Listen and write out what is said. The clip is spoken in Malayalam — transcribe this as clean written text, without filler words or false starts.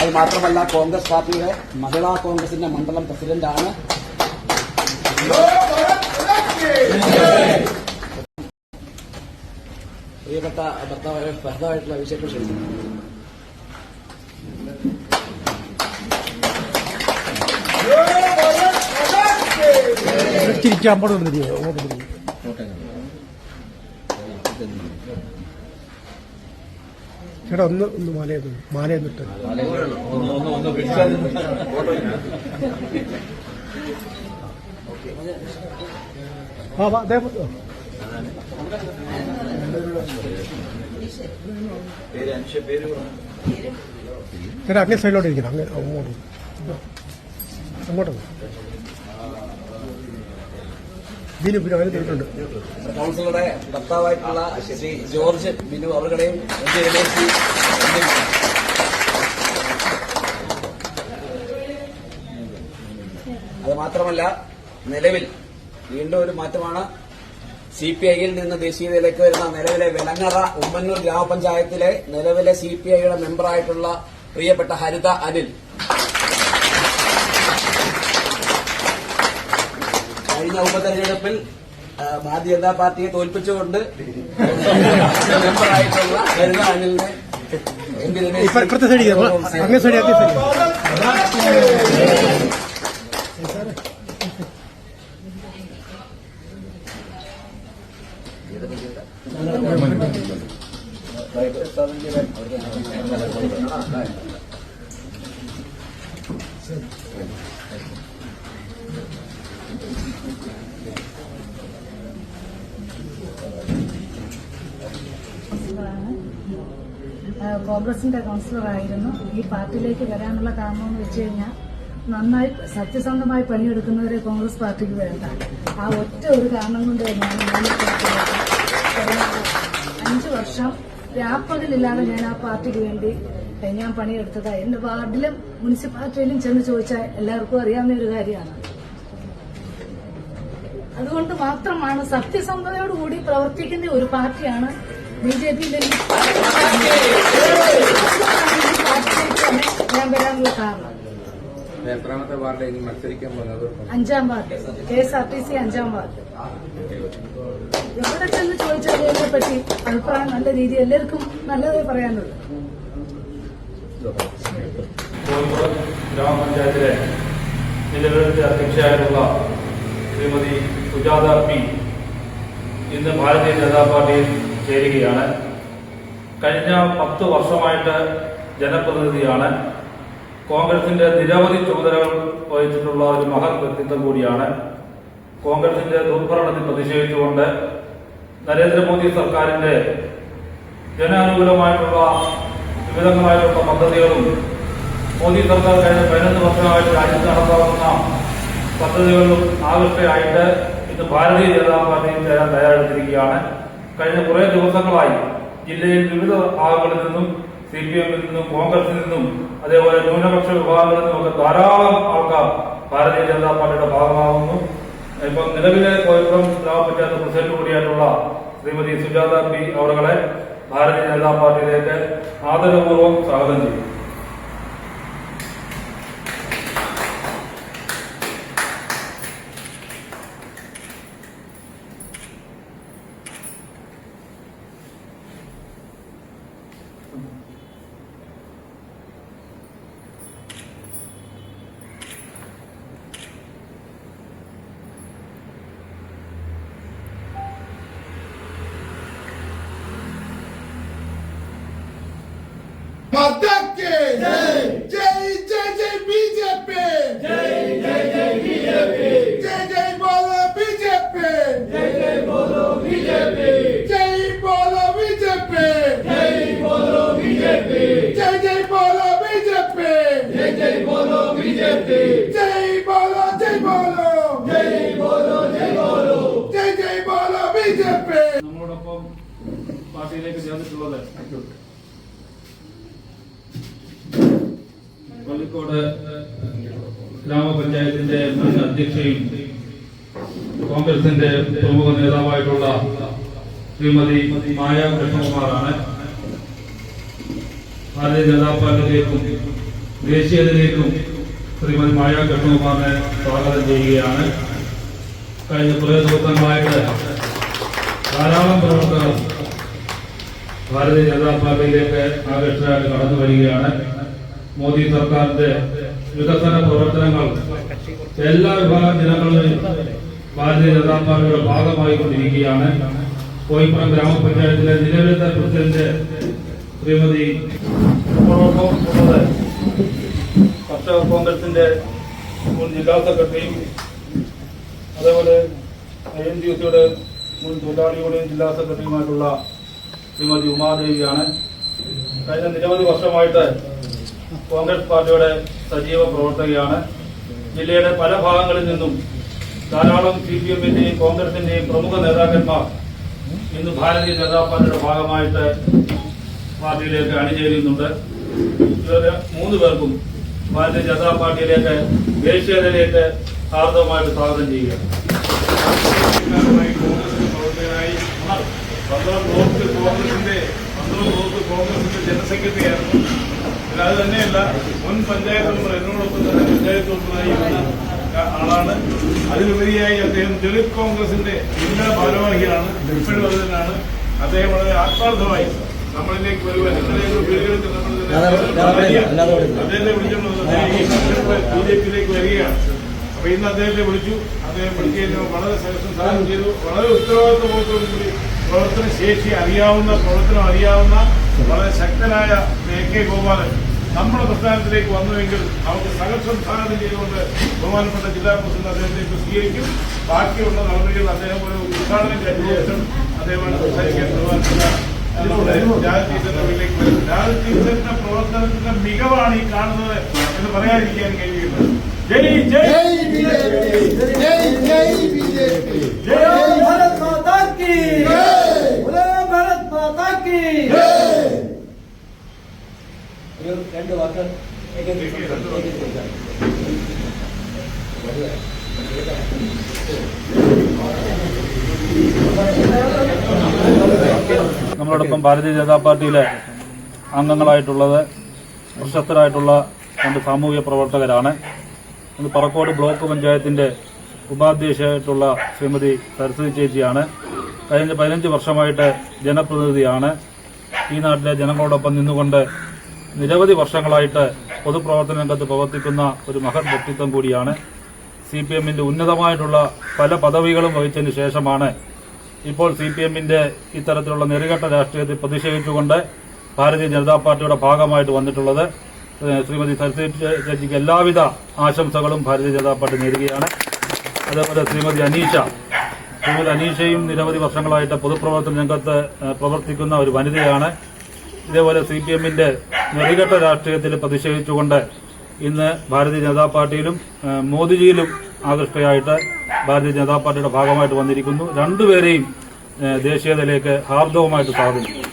അത് മാത്രമല്ല കോൺഗ്രസ് പാർട്ടിയുടെ മഹിളാ കോൺഗ്രസിന്റെ മണ്ഡലം പ്രസിഡന്റാണ്. പ്രിയപ്പെട്ട ഭർത്താവായിട്ടുള്ള അഭിഷേക് ക്ഷണിക്കുന്നു. ചേട്ടാ ഒന്ന് മാലയെന്നിട്ട് ചേട്ടാ അങ്ങേ സൈഡിലോട്ട് ഇരിക്കണം. അങ്ങോട്ട് കൗൺസിലറുടെ ഭർത്താവായിട്ടുള്ള ശ്രീ ജോർജ് ബിനു അവരുടെയും അത് മാത്രമല്ല നിലവിൽ വീണ്ടും ഒരു മാറ്റമാണ്. CPIയിൽ നിന്ന് ദേശീയതയിലേക്ക് വരുന്ന നിലവിലെ വെലങ്ങറ ഉമ്മന്നൂർ ഗ്രാമപഞ്ചായത്തിലെ നിലവിലെ CPIയുടെ മെമ്പറായിട്ടുള്ള പ്രിയപ്പെട്ട ഹരിത അനിൽ കഴിഞ്ഞ ഉപതെരഞ്ഞെടുപ്പിൽ ഭാരതീയ ജനതാ പാർട്ടിയെ തോൽപ്പിച്ചുകൊണ്ട് മെമ്പറായിട്ടുള്ള ഹരിത അനിലിനെ കോൺഗ്രസിന്റെ കൗൺസിലറായിരുന്നു. ഈ പാർട്ടിയിലേക്ക് വരാനുള്ള കാരണമെന്ന് വെച്ച് കഴിഞ്ഞാൽ നന്നായി സത്യസന്ധമായി പണിയെടുക്കുന്നവരെ കോൺഗ്രസ് പാർട്ടിക്ക് വേണ്ട. ആ ഒറ്റ ഒരു കാരണം കൊണ്ട് തന്നെയാണ് ഞാൻ ഈ പാർട്ടിയിലേക്ക് 5 വർഷം രാപ്പകലില്ലാതെ ഞാൻ ആ പാർട്ടിക്ക് വേണ്ടി ഞാൻ പണിയെടുത്തത്. എന്റെ വാർഡിലും മുനിസിപ്പാലിറ്റിയിലും ചെന്ന് ചോദിച്ചാൽ എല്ലാവർക്കും അറിയാവുന്ന ഒരു കാര്യമാണ്. അതുകൊണ്ട് മാത്രമാണ് സത്യസന്ധതയോടുകൂടി പ്രവർത്തിക്കുന്ന ഒരു പാർട്ടിയാണ് BJP. ഞാൻ വരാനുള്ള കാരണം എത്രാമത്തെ വാർഡ് ഇനി മത്സരിക്കാൻ പോകുന്നത്? 5ാം വാർഡ്, KSRTC 5ാം വാർഡ്. എവിടെ ചെന്ന് ചോദിച്ചാൽ ഇതിനെ പറ്റി അഭിപ്രായം നല്ല രീതി എല്ലാവർക്കും നല്ലതേ പറയാനുള്ളൂ. കോഴിക്കോട് ഗ്രാമപഞ്ചായത്തിലെ നിലവിലത്തെ അധ്യക്ഷയായിട്ടുള്ള ശ്രീമതി സുജാത P ഇന്ന് ഭാരതീയ ജനതാ പാർട്ടിയിൽ ചേരുകയാണ്. കഴിഞ്ഞ 10 വർഷമായിട്ട് ജനപ്രതിനിധിയാണ്. കോൺഗ്രസിന്റെ നിരവധി ചുമതലകൾ വഹിച്ചിട്ടുള്ള ഒരു മഹത് വ്യക്തിത്വം കൂടിയാണ്. കോൺഗ്രസിന്റെ ദുർഭരണത്തിൽ പ്രതിഷേധിച്ചുകൊണ്ട് നരേന്ദ്രമോദി സർക്കാരിന്റെ ജനാനുകൂലമായിട്ടുള്ള വിവിധങ്ങളായിട്ടുള്ള പദ്ധതികളും മോദി സർക്കാർ കഴിഞ്ഞ 11 വർഷമായിട്ട് രാജ്യത്ത് നടപ്പാക്കുന്ന പദ്ധതികളിലും ആകർഷയായിട്ട് ഇന്ന് ഭാരതീയ ജനതാ പാർട്ടിയിൽ ചേരാൻ തയ്യാറെടുത്തിരിക്കുകയാണ്. കഴിഞ്ഞ കുറേ ദിവസങ്ങളായി ജില്ലയിൽ വിവിധ ഭാഗങ്ങളിൽ നിന്നും CPM-ൽ നിന്നും കോൺഗ്രസിൽ നിന്നും അതേപോലെ ന്യൂനപക്ഷ വിഭാഗങ്ങളിൽ നിന്നുമൊക്കെ ധാരാളം ആൾക്കാർ ഭാരതീയ ജനതാ പാർട്ടിയുടെ ഭാഗമാകുന്നു. ഇപ്പം നിലവിലെ കോഴിക്കോട് ഗ്രാമപഞ്ചായത്ത് പ്രസിഡന്റ് കൂടിയായിട്ടുള്ള ശ്രീമതി സുജാത P അവരെ ഭാരതീയ ജനതാ പാർട്ടിയിലേക്ക് ആദരപൂർവ്വം സ്വാഗതം ചെയ്യും. माता के जय जय जय जय बीजेपी जय जय जय बीजेपी जय जय बोलो बीजेपी जय जय बोलो बीजेपी जय बोलो बीजेपी जय बोलो बीजेपी जय जय बोलो बीजेपी जय जय बोलो बीजेपी जय बोलो जय बोलो जय बोलो जय बोलो जय जय बोलो बीजेपी. നമ്മളോടൊപ്പം പാർട്ടിയിലേക്ക് ചേർന്നിട്ടുള്ളത് കോഴിക്കോട് ഗ്രാമപഞ്ചായത്തിന്റെ മുൻ അധ്യക്ഷയും കോൺഗ്രസിന്റെ പ്രമുഖ നേതാവായിട്ടുള്ള ശ്രീമതി മായ കൃഷ്ണകുമാറാണ്. ഭാരതീയ ജനതാ പാർട്ടിയിലേക്കും ദേശീയതയിലേക്കും ശ്രീമതി മായ കൃഷ്ണകുമാറിനെ സ്വാഗതം ചെയ്യുകയാണ്. കഴിഞ്ഞ കുറേ ദിവസങ്ങളായിട്ട് ധാരാളം പ്രവർത്തകർ ഭാരതീയ ജനതാ പാർട്ടിയിലേക്ക് ആകർഷകരായിട്ട് കടന്നു വരികയാണ്. മോദി സർക്കാരിന്റെ വികസന പ്രവർത്തനങ്ങൾ എല്ലാ വിഭാഗം ജനങ്ങളിലും ഭാരതീയ ജനതാ പാർട്ടിയുടെ ഭാഗമായിക്കൊണ്ടിരിക്കുകയാണ്. കോയിപ്പുറം ഗ്രാമപഞ്ചായത്തിലെ നിലവിലത്തെ പ്രസിഡന്റ് ശ്രീമതി കർഷക കോൺഗ്രസിന്റെ മുൻ ജില്ലാ സെക്രട്ടറിയും അതേപോലെ INTUCയുടെ മുൻ തൊഴിലാളി യൂണിയൻ ജില്ലാ സെക്രട്ടറിയുമായിട്ടുള്ള ശ്രീമതി ഉമാദേവിയാണ്. കഴിഞ്ഞ നിരവധി വർഷമായിട്ട് കോൺഗ്രസ് പാർട്ടിയുടെ സജീവ പ്രവർത്തകയാണ്. ജില്ലയുടെ പല ഭാഗങ്ങളിൽ നിന്നും ധാരാളം CPMന്റെയും കോൺഗ്രസിന്റെയും പ്രമുഖ നേതാക്കന്മാർ ഇന്ന് ഭാരതീയ ജനതാ പാർട്ടിയുടെ ഭാഗമായിട്ട് പാർട്ടിയിലേക്ക് അണിചേരുന്നുണ്ട്. ഇവരെ 3 പേർക്കും ഭാരതീയ ജനതാ പാർട്ടിയിലേക്ക് ദേശീയതയിലേക്ക് ഹാർദവമായിട്ട് സ്വാഗതം ചെയ്യുക. കോൺഗ്രസിന്റെ ജനറൽ സെക്രട്ടറിയായിരുന്നു. അത് തന്നെയല്ല, മുൻ പഞ്ചായത്ത് മെമ്പർ, എന്നോടൊപ്പം തന്നെ പഞ്ചായത്ത് മെമ്പറായി ആളാണ്. അതിലുപരിയായി അദ്ദേഹം ദളിത് കോൺഗ്രസിന്റെ ജില്ലാ ഭാരവാഹിയാണ്. ഇപ്പോഴും അത് തന്നെയാണ്. അദ്ദേഹം വളരെ ആത്മാർത്ഥമായി നമ്മളിലേക്ക് വരുവാൻ അദ്ദേഹത്തെ വിളിച്ചുകൊണ്ട് BJPയിലേക്ക് വരികയാണ്. അപ്പൊ ഇന്ന് അദ്ദേഹത്തെ വിളിച്ചു. അദ്ദേഹം വിളിക്കുകയും വളരെ സഹായം ചെയ്തു. വളരെ ഉത്തരവാദിത്വബോധത്തോടുകൂടി പ്രവർത്തന ശേഷി അറിയാവുന്ന വളരെ ശക്തനായ AK ഗോപാലൻ നമ്മുടെ പ്രസ്ഥാനത്തിലേക്ക് വന്നുവെങ്കിൽ നമുക്ക് സഹസംസ്ഥാനം ചെയ്തുകൊണ്ട് ബഹുമാനപ്പെട്ട ജില്ലാ പ്രസിഡന്റ് അദ്ദേഹത്തെ സ്വീകരിക്കും. ബാക്കിയുള്ള നടപടികൾ അദ്ദേഹം ഒരു ഉദ്ഘാടനം കഴിഞ്ഞ ശേഷം അദ്ദേഹമാണ് സംസാരിക്കാൻ ബഹുമാനപ്പെട്ട രാജീവന്റെ വരും. രാജീവന്റെ പ്രവർത്തനത്തിന്റെ മികവാണ് ഈ കാണുന്നത് എന്ന് പറയാതിരിക്കാൻ കഴിയില്ല. ജയ് ജയ് രണ്ട് വാക്ക് നമ്മളോടൊപ്പം ഭാരതീയ ജനതാ പാർട്ടിയിലെ അംഗങ്ങളായിട്ടുള്ളത് പ്രശസ്തരായിട്ടുള്ള 2 സാമൂഹ്യ പ്രവർത്തകരാണ്. ഇന്ന് പറക്കോട് ബ്ലോക്ക് പഞ്ചായത്തിന്റെ ഉപാധ്യക്ഷയായിട്ടുള്ള ശ്രീമതി സരസ്വതി ചേച്ചിയാണ്. കഴിഞ്ഞ 15 വർഷമായിട്ട് ജനപ്രതിനിധിയാണ്. ഈ നാട്ടിലെ ജനങ്ങളോടൊപ്പം നിന്നുകൊണ്ട് നിരവധി വർഷങ്ങളായിട്ട് പൊതുപ്രവർത്തന രംഗത്ത് പ്രവർത്തിക്കുന്ന ഒരു മഹത് വ്യക്തിത്വം കൂടിയാണ്. CPMന്റെ ഉന്നതമായിട്ടുള്ള പല പദവികളും വഹിച്ചതിന് ശേഷമാണ് ഇപ്പോൾ CPMന്റെ ഇത്തരത്തിലുള്ള നെറികെട്ട രാഷ്ട്രീയത്തിൽ പ്രതിഷേധിച്ചുകൊണ്ട് ഭാരതീയ ജനതാ പാർട്ടിയുടെ ഭാഗമായിട്ട് വന്നിട്ടുള്ളത്. ശ്രീമതി സരസ്വതി ചേച്ചിക്ക് എല്ലാവിധ ആശംസകളും ഭാരതീയ ജനതാ പാർട്ടി നേരുകയാണ്. അതേപോലെ ശ്രീമതി അനീഷയും നിരവധി വർഷങ്ങളായിട്ട് പൊതുപ്രവർത്തന രംഗത്ത് പ്രവർത്തിക്കുന്ന ഒരു വനിതയാണ്. ഇതേപോലെ CPMന്റെ നെറികെട്ട രാഷ്ട്രീയത്തിൽ പ്രതിഷേധിച്ചുകൊണ്ട് ഇന്ന് ഭാരതീയ ജനതാ പാർട്ടിയിലും മോദിജിയിലും ആകൃഷ്ടയായിട്ട് ഭാരതീയ ജനതാ പാർട്ടിയുടെ ഭാഗമായിട്ട് വന്നിരിക്കുന്നു. രണ്ടുപേരെയും ദേശീയതയിലേക്ക് ഹാർദവമായിട്ട് സ്വാഗതം ചെയ്യും.